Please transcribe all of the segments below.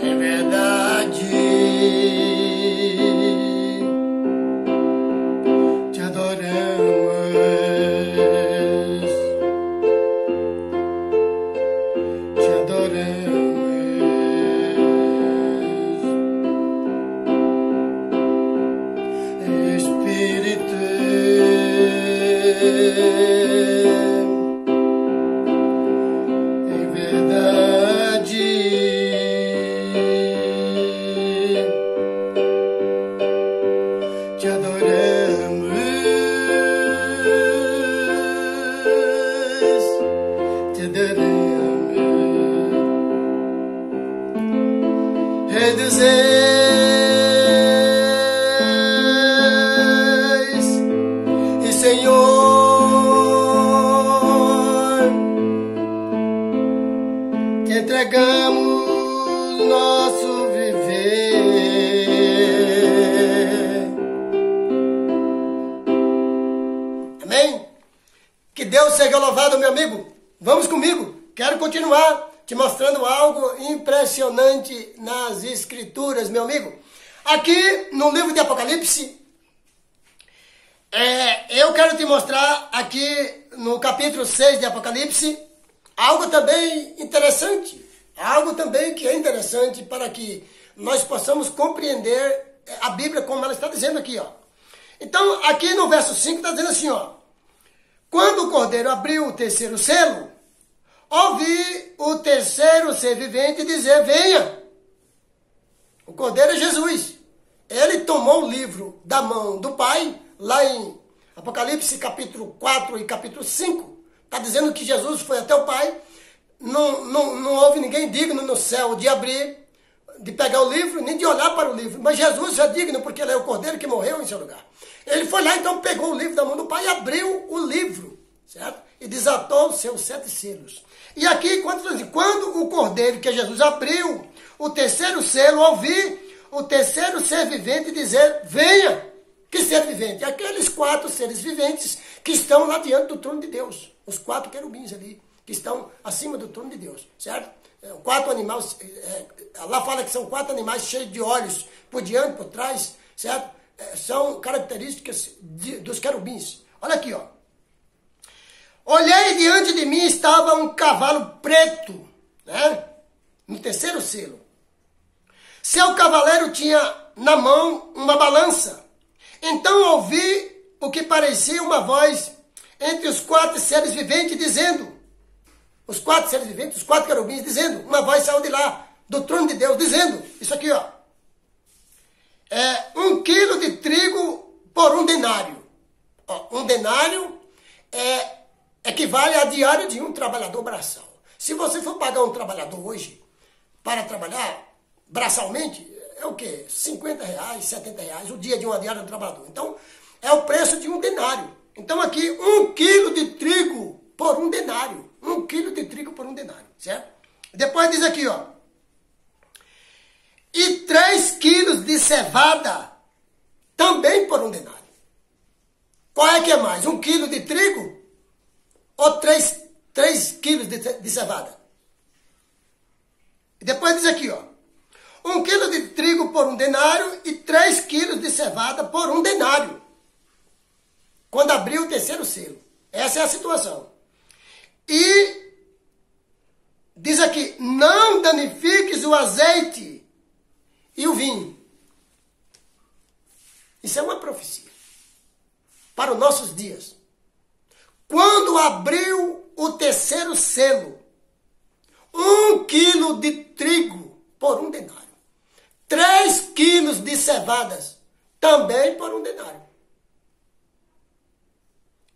é verdade. Te adoramos, te adoramos. Espírito, em verdade, te adoramos, te adoramos. Rei dos Reis e Senhor, te entregamos nosso viver. Amém? Que Deus seja louvado, meu amigo. Vamos comigo. Quero continuar te mostrando algo impressionante nas Escrituras, meu amigo. Aqui no livro de Apocalipse, eu quero te mostrar aqui no capítulo 6 de Apocalipse, algo também interessante, algo também que é interessante para que nós possamos compreender a Bíblia como ela está dizendo aqui, ó. Então, aqui no verso 5 está dizendo assim, ó: quando o Cordeiro abriu o terceiro selo, ouvi o terceiro ser vivente dizer: venha. O Cordeiro é Jesus. Ele tomou o livro da mão do Pai, lá em Apocalipse capítulo 4 e capítulo 5. Está dizendo que Jesus foi até o Pai. Não houve ninguém digno no céu de abrir, de pegar o livro, nem de olhar para o livro. Mas Jesus é digno porque ele é o Cordeiro que morreu em seu lugar. Ele foi lá, então pegou o livro da mão do Pai e abriu o livro, certo? E desatou os seus 7 selos. E aqui, quando o Cordeiro, que é Jesus, abriu o terceiro selo, ouvi o terceiro ser vivente dizer: venha. Que ser vivente? Aqueles 4 seres viventes que estão lá diante do trono de Deus. Os 4 querubins ali, que estão acima do trono de Deus, certo? 4 animais, lá fala que são 4 animais cheios de olhos, por diante, por trás, certo? São características dos querubins. Olha aqui, ó. Olhei, diante de mim estava um cavalo preto, né? No terceiro selo. Seu cavaleiro tinha na mão uma balança. Então ouvi o que parecia uma voz entre os 4 seres viventes dizendo, os 4 seres viventes, os 4 querubins dizendo, uma voz saiu de lá, do trono de Deus, dizendo, isso aqui, ó: 1 quilo de trigo por 1 denário. Ó, 1 denário equivale a diário de um trabalhador braçal. Se você for pagar um trabalhador hoje para trabalhar braçalmente, é o quê? 50 reais, 70 reais, o dia de uma diária do trabalhador. Então, é o preço de 1 denário. Então, aqui, 1 quilo de trigo por 1 denário. 1 quilo de trigo por 1 denário, certo? Depois diz aqui, ó: e 3 quilos de cevada também por 1 denário. Qual é que é mais? 1 quilo de trigo ou 3 quilos de cevada? Depois diz aqui, ó: 1 quilo de trigo por 1 denário e 3 quilos de cevada por 1 denário. Quando abriu o terceiro selo. Essa é a situação. E diz aqui: não danifiques o azeite e o vinho. Isso é uma profecia para os nossos dias. Quando abriu o terceiro selo, 1 quilo de trigo por 1 denário. 3 quilos de cevadas também por 1 denário.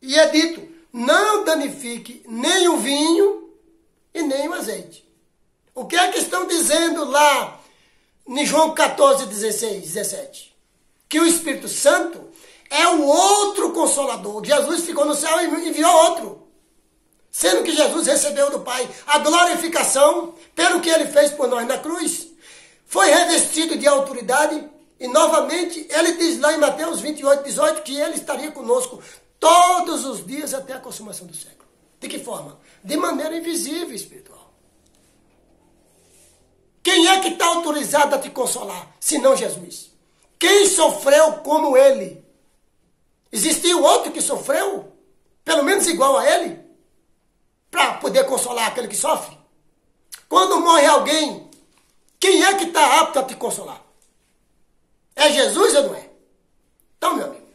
E é dito: não danifique nem o vinho e nem o azeite. O que é que estão dizendo lá em João 14, 16, 17? Que o Espírito Santo é o outro Consolador. Jesus ficou no céu e enviou outro. Sendo que Jesus recebeu do Pai a glorificação pelo que ele fez por nós na cruz. Foi revestido de autoridade e novamente ele diz lá em Mateus 28, 18 que ele estaria conosco todos os dias até a consumação do século. De que forma? De maneira invisível, espiritual. Quem é que está autorizado a te consolar, senão Jesus? Quem sofreu como ele? Existiu outro que sofreu, pelo menos igual a ele, para poder consolar aquele que sofre? Quando morre alguém, quem é que está apto a te consolar? É Jesus ou não é? Então, meu amigo,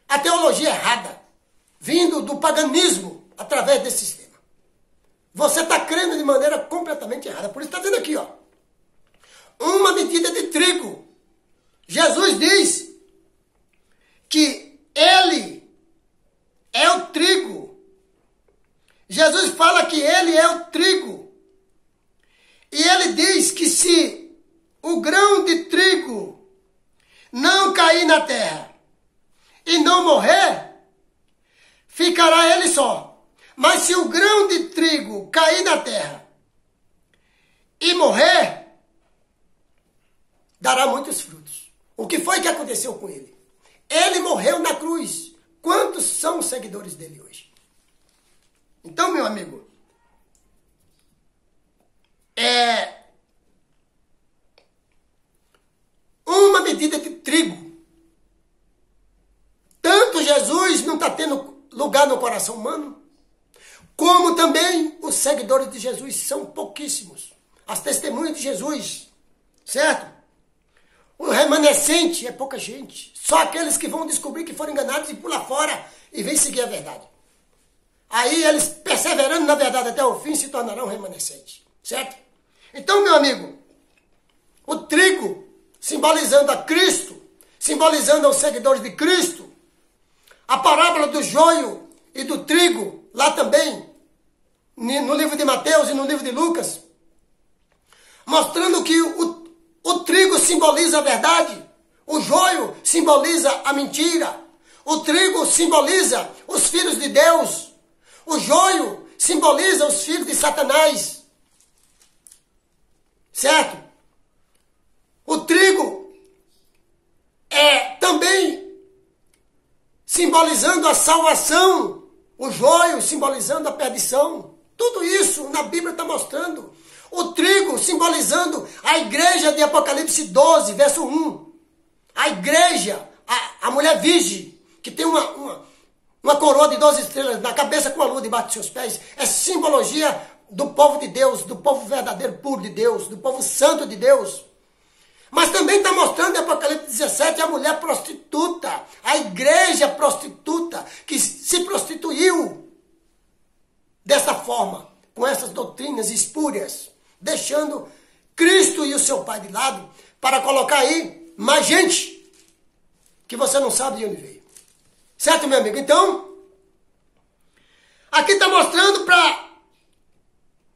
a teologia errada, vindo do paganismo, através desse sistema. Você está crendo de maneira completamente errada. Por isso está dizendo aqui, ó, uma medida de trigo. Jesus diz que ele é o trigo. Jesus fala que ele é o trigo. E ele diz que se o grão de trigo não cair na terra e não morrer, ficará ele só. Mas se o grão de trigo cair na terra e morrer, dará muitos frutos. O que foi que aconteceu com ele? Ele morreu na cruz. Quantos são os seguidores dele hoje? Então, meu amigo, uma medida de trigo. Tanto Jesus não está tendo lugar no coração humano, como também os seguidores de Jesus são pouquíssimos. As testemunhas de Jesus, certo? O remanescente é pouca gente. Só aqueles que vão descobrir que foram enganados e pular fora e vêm seguir a verdade. Aí eles, perseverando na verdade até o fim, se tornarão remanescentes. Certo? Então, meu amigo, o trigo, simbolizando a Cristo, simbolizando os seguidores de Cristo, a parábola do joio e do trigo, lá também, no livro de Mateus e no livro de Lucas, mostrando que o trigo simboliza a verdade, o joio simboliza a mentira, o trigo simboliza os filhos de Deus, o joio simboliza os filhos de Satanás. Certo? O trigo é também simbolizando a salvação, o joio simbolizando a perdição. Tudo isso na Bíblia está mostrando. O trigo simbolizando a igreja de Apocalipse 12, verso 1. A igreja, a mulher virgem, que tem uma coroa de 12 estrelas na cabeça com a lua debaixo de seus pés, é simbologia do povo de Deus, do povo verdadeiro, puro de Deus, do povo santo de Deus. Mas também está mostrando em Apocalipse 17 a mulher prostituta, a igreja prostituta, que se prostituiu dessa forma, com essas doutrinas espúrias, deixando Cristo e o seu Pai de lado, para colocar aí mais gente, que você não sabe de onde veio. Certo, meu amigo? Então, aqui está mostrando para...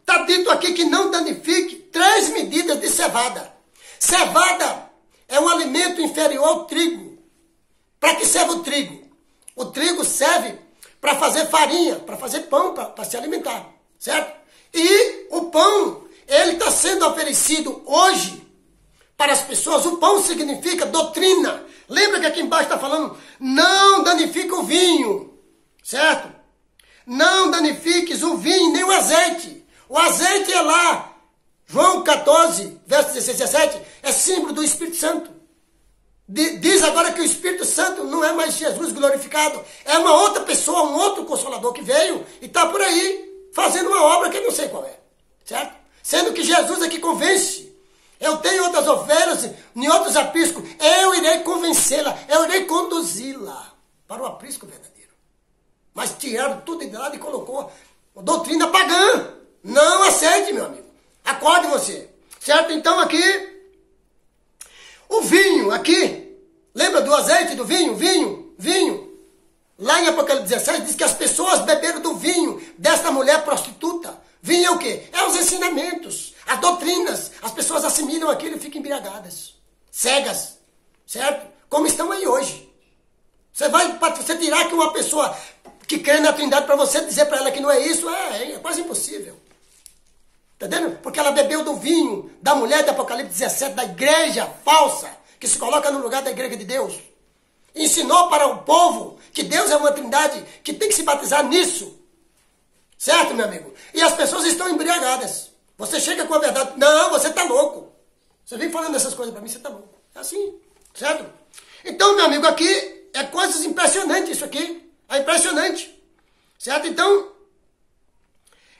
Está dito aqui que não danifique 3 medidas de cevada. Cevada é um alimento inferior ao trigo. Para que serve o trigo? O trigo serve para fazer farinha, para fazer pão, para se alimentar, certo? E o pão, ele está sendo oferecido hoje para as pessoas. O pão significa doutrina. Lembra que aqui embaixo está falando, não danifica o vinho, certo? Não danifiques o vinho nem o azeite. O azeite é lá, João 14, verso 16 e 17, é símbolo do Espírito Santo. Diz agora que o Espírito Santo não é mais Jesus glorificado, é uma outra pessoa, um outro Consolador que veio e está por aí fazendo uma obra que eu não sei qual é, certo? Sendo que Jesus é que convence. Eu tenho outras ovelhas em outros apriscos, eu irei convencê-la, eu irei conduzi-la para o aprisco verdadeiro. Mas tiraram tudo de lá e colocou doutrina pagã. Não aceite, meu amigo. Acorde você. Certo? Então aqui, o vinho, aqui, lembra do azeite, do vinho? Vinho. Lá em Apocalipse 17 diz que as pessoas beberam do vinho desta mulher prostituta. Vinho é o quê? É os ensinamentos, as doutrinas. As pessoas assimilam aquilo e ficam embriagadas, cegas, certo? Como estão aí hoje. Você tirar que uma pessoa que crê na Trindade para você dizer para ela que não é isso, é quase impossível. Entendendo? Porque ela bebeu do vinho da mulher de Apocalipse 17, da igreja falsa, que se coloca no lugar da igreja de Deus. Ensinou para o povo que Deus é uma trindade, que tem que se batizar nisso. Certo, meu amigo? E as pessoas estão embriagadas. Você chega com a verdade. Não, você está louco. Você vem falando essas coisas para mim, você tá louco. É assim, certo? Então, meu amigo, aqui é coisas impressionantes isso aqui. É impressionante. Certo? Então,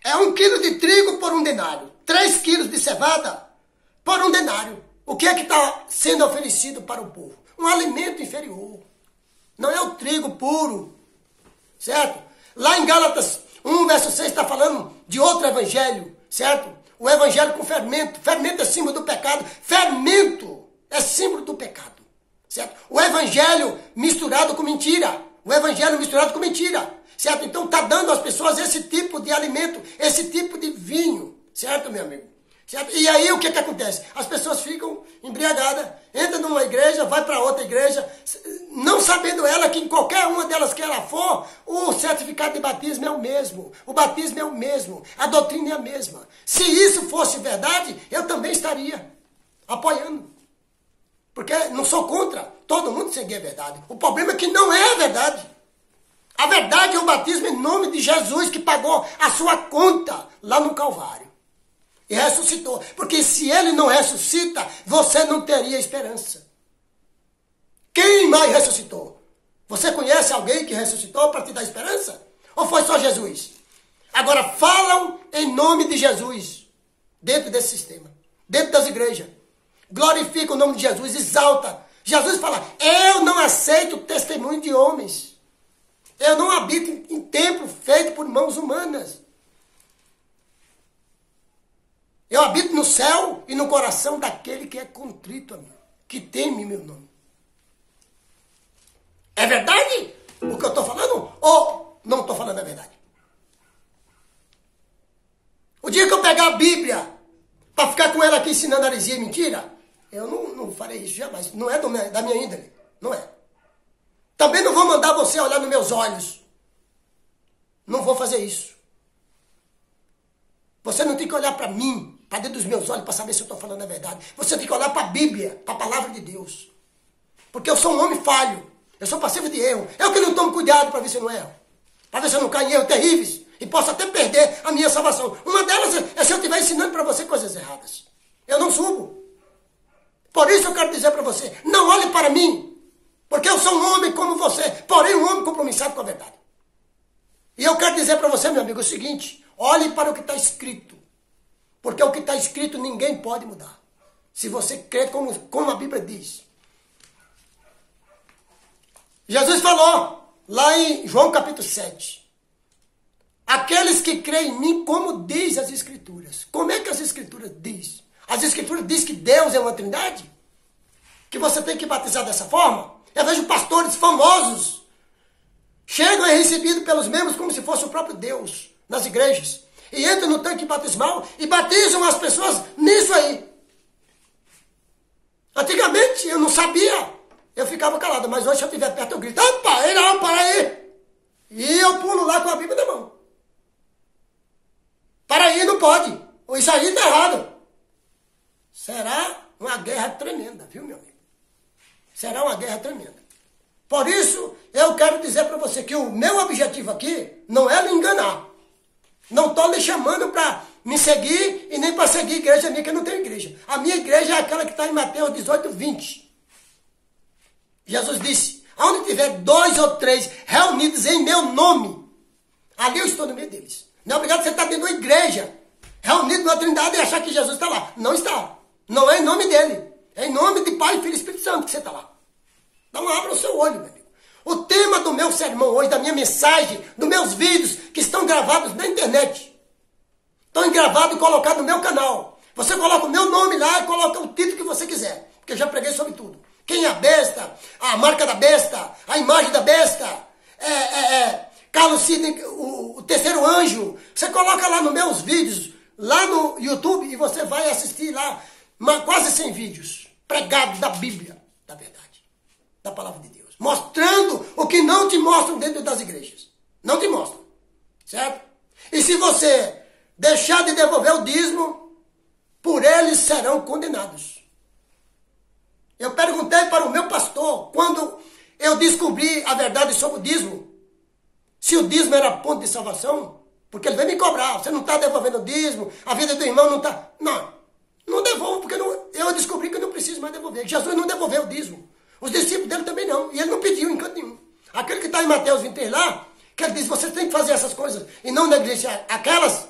é 1 quilo de trigo por 1 denário. 3 quilos de cevada por 1 denário. O que é que está sendo oferecido para o povo? Um alimento inferior. Não é o trigo puro. Certo? Lá em Gálatas 1, verso 6, está falando de outro evangelho. Certo? O evangelho com fermento. Fermento é símbolo do pecado. Fermento é símbolo do pecado. Certo? O evangelho misturado com mentira. O evangelho misturado com mentira. Certo? Então está dando às pessoas esse tipo de alimento, esse tipo de vinho. Certo, meu amigo? Certo? E aí o que acontece? As pessoas ficam embriagadas, entram numa igreja, vai para outra igreja, não sabendo ela que em qualquer uma delas que ela for, o certificado de batismo é o mesmo, o batismo é o mesmo, a doutrina é a mesma. Se isso fosse verdade, eu também estaria apoiando. Porque não sou contra todo mundo seguir a verdade. O problema é que não é a verdade. A verdade é o batismo em nome de Jesus, que pagou a sua conta lá no Calvário. E ressuscitou. Porque se ele não ressuscita, você não teria esperança. Quem mais ressuscitou? Você conhece alguém que ressuscitou para te dar esperança? Ou foi só Jesus? Agora falam em nome de Jesus dentro desse sistema, dentro das igrejas. Glorifica o nome de Jesus, exalta. Jesus fala, eu não aceito testemunho de homens. Eu não habito em templo feito por mãos humanas. Eu habito no céu e no coração daquele que é contrito a mim, que teme meu nome. É verdade o que eu estou falando? Ou não estou falando a verdade? O dia que eu pegar a Bíblia para ficar com ela aqui ensinando heresia e mentira, eu não farei isso jamais. Não é da minha índole. Não é. Também não vou mandar você olhar nos meus olhos. Não vou fazer isso. Você não tem que olhar para mim, para dentro dos meus olhos, para saber se eu estou falando a verdade. Você tem que olhar para a Bíblia, para a palavra de Deus. Porque eu sou um homem falho. Eu sou passivo de erro. Eu que não tomo cuidado para ver se eu não erro. Para ver se eu não caio em erros terríveis. E posso até perder a minha salvação. Uma delas é se eu estiver ensinando para você coisas erradas. Eu não subo. Por isso eu quero dizer para você, não olhe para mim. Porque eu sou um homem como você. Porém, um homem compromissado com a verdade. E eu quero dizer para você, meu amigo, o seguinte. Olhe para o que está escrito. Porque o que está escrito ninguém pode mudar. Se você crê como a Bíblia diz. Jesus falou lá em João capítulo 7. Aqueles que creem em mim, como diz as Escrituras. Como é que as Escrituras diz? As Escrituras diz que Deus é uma trindade? Que você tem que batizar dessa forma? Eu vejo pastores famosos chegam e é recebidos pelos membros como se fosse o próprio Deus nas igrejas. E entram no tanque batismal e batizam as pessoas nisso aí. Antigamente eu não sabia. Eu ficava calado. Mas hoje se eu estiver perto eu grito. Opa, não, para aí. E eu pulo lá com a Bíblia na mão. Para aí, não pode. Isso aí está errado. Será uma guerra tremenda, viu, meu amigo? Será uma guerra tremenda. Por isso, eu quero dizer para você que o meu objetivo aqui não é lhe enganar. Não estou lhe chamando para me seguir e nem para seguir igreja minha, que eu não tenho igreja. A minha igreja é aquela que está em Mateus 18, 20. Jesus disse, aonde tiver 2 ou 3 reunidos em meu nome, ali eu estou no meio deles. Não é obrigado você estar dentro de uma igreja, reunido numa trindade e achar que Jesus está lá. Não está. Não é em nome dele. É em nome de Pai, Filho e Espírito Santo que você está lá. Então abra o seu olho, meu amigo. O tema do meu sermão hoje, da minha mensagem, dos meus vídeos, que estão gravados na internet. Estão gravados e colocados no meu canal. Você coloca o meu nome lá e coloca o título que você quiser. Porque eu já preguei sobre tudo. Quem é a besta, a marca da besta, a imagem da besta, Carlos Sidney, o terceiro anjo. Você coloca lá nos meus vídeos, lá no YouTube, e você vai assistir lá quase 100 vídeos pregados da Bíblia, da verdade, da palavra de Deus. Mostrando o que não te mostram dentro das igrejas. Não te mostram. Certo? E se você deixar de devolver o dízimo, por eles serão condenados. Eu perguntei para o meu pastor, quando eu descobri a verdade sobre o dízimo, se o dízimo era ponto de salvação, porque ele veio me cobrar. Você não está devolvendo o dízimo, a vida do irmão não está... Não devolvo, porque eu descobri que eu não preciso mais devolver. Jesus não devolveu o dízimo. Os discípulos dele também não. E ele não pediu em canto nenhum. Aquele que está em Mateus 23 lá, que ele diz, você tem que fazer essas coisas e não negligenciar aquelas.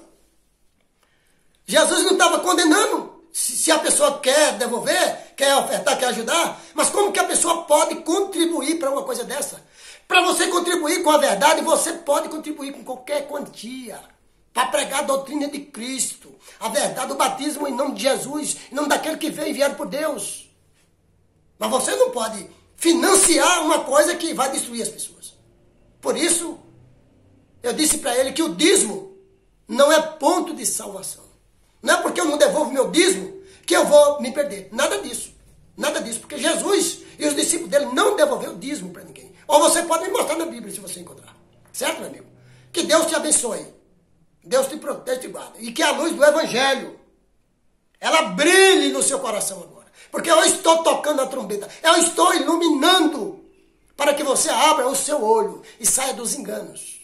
Jesus não estava condenando se a pessoa quer devolver, quer ofertar, quer ajudar, mas como que a pessoa pode contribuir para uma coisa dessa? Para você contribuir com a verdade, você pode contribuir com qualquer quantia, para pregar a doutrina de Cristo, a verdade, o batismo em nome de Jesus, em nome daquele que veio enviado por Deus. Mas você não pode financiar uma coisa que vai destruir as pessoas. Por isso, eu disse para ele que o dízimo não é ponto de salvação. Não é porque eu não devolvo meu dízimo que eu vou me perder. Nada disso. Nada disso. Porque Jesus e os discípulos dele não devolveram dízimo para ninguém. Ou você pode me mostrar na Bíblia se você encontrar. Certo, meu amigo? Que Deus te abençoe. Deus te proteja e te guarda. E que a luz do Evangelho, ela brilhe no seu coração agora. Porque eu estou tocando a trombeta. Eu estou iluminando para que você abra o seu olho e saia dos enganos.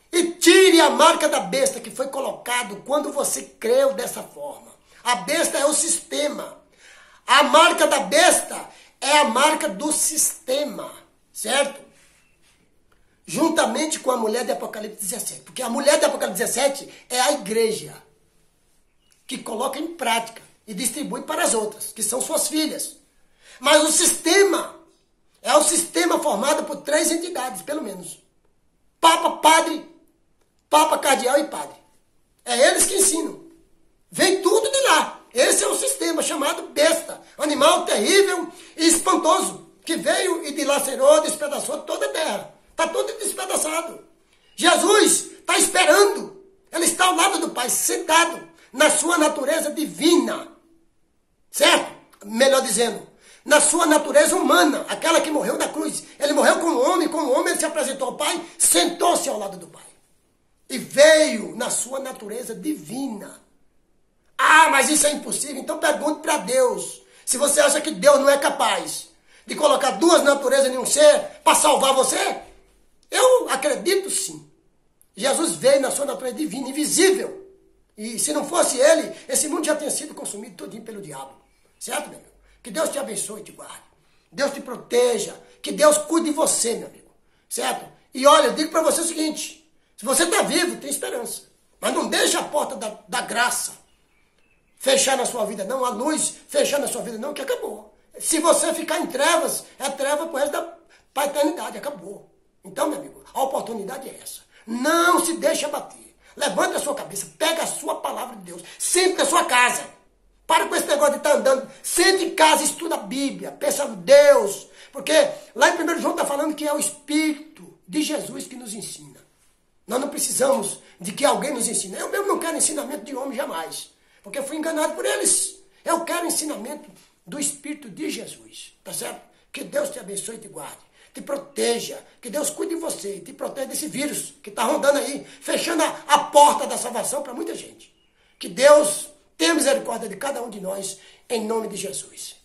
E tire a marca da besta que foi colocado quando você creu dessa forma. A besta é o sistema. A marca da besta é a marca do sistema. Certo? Juntamente com a mulher de Apocalipse 17. Porque a mulher de Apocalipse 17 é a igreja que coloca em prática e distribui para as outras, que são suas filhas. Mas o sistema é o sistema formado por 3 entidades, pelo menos. Papa, padre, Papa, cardeal e padre. É eles que ensinam. Vem tudo de lá. Esse é o sistema chamado besta. Animal terrível e espantoso. Que veio e dilacerou, despedaçou toda a terra. Está todo despedaçado. Jesus está esperando. Ele está ao lado do Pai, sentado na sua natureza divina. Certo? Melhor dizendo, na sua natureza humana. Aquela que morreu na cruz. Ele morreu como homem ele se apresentou ao Pai, sentou-se ao lado do Pai. E veio na sua natureza divina. Ah, mas isso é impossível. Então pergunte para Deus. Se você acha que Deus não é capaz de colocar 2 naturezas em um ser para salvar você, eu acredito sim. Jesus veio na sua natureza divina, invisível. E se não fosse ele, esse mundo já tinha sido consumido todinho pelo diabo. Certo, meu amigo? Que Deus te abençoe e te guarde. Deus te proteja. Que Deus cuide de você, meu amigo. Certo? E olha, eu digo para você o seguinte. Se você está vivo, tem esperança. Mas não deixa a porta da graça fechar na sua vida, não. A luz fechar na sua vida, não, que acabou. Se você ficar em trevas, é treva pro resto da eternidade, acabou. Então, meu amigo, a oportunidade é essa. Não se deixe abater. Levanta a sua cabeça, pega a sua palavra de Deus, sente na sua casa. Para com esse negócio de estar andando. Sente em casa, estuda a Bíblia, pensa em Deus. Porque lá em 1 João está falando que é o Espírito de Jesus que nos ensina. Nós não precisamos de que alguém nos ensine. Eu mesmo não quero ensinamento de homem jamais. Porque eu fui enganado por eles. Eu quero ensinamento do Espírito de Jesus. Tá certo? Que Deus te abençoe e te guarde. Te proteja. Que Deus cuide de você. E te proteja desse vírus que está rondando aí. Fechando a porta da salvação para muita gente. Que Deus tenha misericórdia de cada um de nós. Em nome de Jesus.